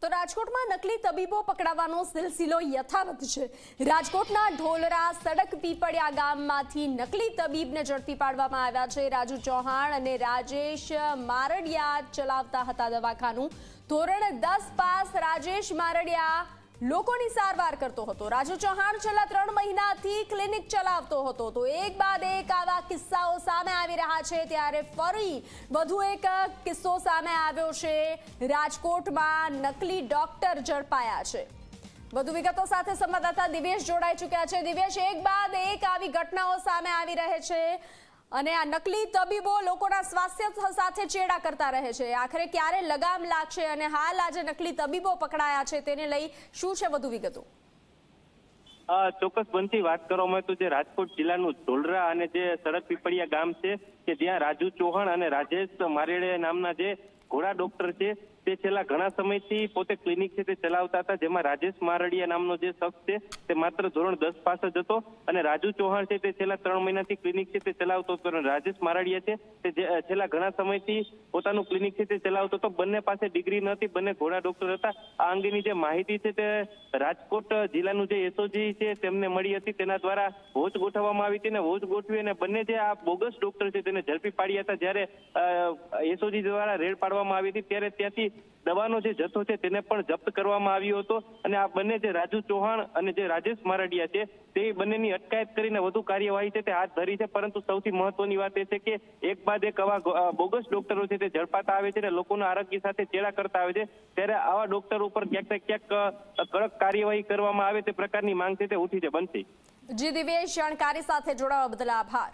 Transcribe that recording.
તો રાજકોટમાં નકલી તબીબો પકડાવાનો સિલસિલો યથાવત છે। રાજકોટના ઢોલરા સડક પીપળિયા ગામમાંથી નકલી તબીબને ઝડપી પાડવામાં આવ્યા છે। રાજુ ચૌહાણ અને રાજેશ મારડિયા ચલાવતા હતા દવાખાનું। ધોરણ 10 પાસ રાજેશ મારડિયા લોકોની સારવાર કરતો હતો। રાજુ ચૌહાણ છેલ્લા 3 મહિનાથી ક્લિનિક ચલાવતો હતો। તો એક બાદ એક આવા કિસ્સાઓ સામે આવી રહ્યા છે, ત્યારે ફરી વધુ એક કિસ્સો સામે આવ્યો છે। રાજકોટમાં નકલી ડોક્ટર ઝડપાયા છે। વધુ વિગતો સાથે સંવાદદાતા દિવેશ જોડાઈ ચૂક્યા છે। દિવેશ, એક બાદ એક આવી ઘટનાઓ સામે આવી રહે છે અને આ નકલી તબીબો લોકોના સ્વાસ્થ્ય સાથે ચેડા કરતા રહે છે। આખરે ક્યારે લગામ લાગશે અને હાલ આજે નકલી તબીબો પકડાયા છે તેને લઈ શું છે વધુ વિગતો? ચોક્કસ બનતી વાત કરવામાં આવે તો જે રાજકોટ જિલ્લાનું ઢોલરા અને જે સડક પીપળિયા ગામ છે કે જ્યાં રાજુ ચૌહાણ અને રાજેશ મારેડે નામના જે ઘોડા ડોક્ટર છે તે છેલ્લા ઘણા સમયથી પોતે ક્લિનિક છે તે ચલાવતા હતા, જેમાં રાજેશ મારડિયા નામનો જે શખ્સ છે તે માત્ર ધોરણ 10 પાસ જ હતો અને રાજુ ચૌહાણ છે તે છેલ્લા 3 મહિનાથી ક્લિનિક છે તે ચલાવતો હતો। રાજેશ મારડિયા છે તે છેલ્લા ઘણા સમયથી પોતાનું ક્લિનિક છે તે ચલાવતો હતો। બંને પાસે ડિગ્રી નહોતી, બંને ઘોડા ડોક્ટર હતા। આ અંગેની જે માહિતી છે તે રાજકોટ જિલ્લાનું જે એસઓજી છે તેમને મળી હતી, તેના દ્વારા વોચ ગોઠવવામાં આવી હતી અને વોચ ગોઠવી અને બંને જે આ બોગસ ડોક્ટર છે તેને ઝડપી પાડ્યા હતા। જ્યારે એસઓજી દ્વારા રેડ પાડવામાં આવી હતી ત્યારે ત્યાંથી દવાનો જે જથ્થો છે તેને પણ જપ્ત કરવામાં આવ્યો હતો અને આ બંને જે રાજુ ચૌહાણ અને જે રાજેશ મારડિયા છે તે બંનેની અટકાયત કરીને વધુ કાર્યવાહી છે તે હાથ ધરી છે। પરંતુ સૌથી મહત્વની વાત એ છે કે એક બાદ એક આવા બોગસ ડોક્ટરો છે તે ઝડપાતા આવે છે અને લોકોના આરોગ્ય સાથે ચેડા કરતા આવે છે, ત્યારે આવા ડોક્ટર ઉપર ક્યાંક ને ક્યાંક કડક કાર્યવાહી કરવામાં આવે તે પ્રકારની માંગ છે તે ઉઠી છે। બનતી જી દિવેશ, જાણકારી સાથે જોડાવા બદલ આભાર।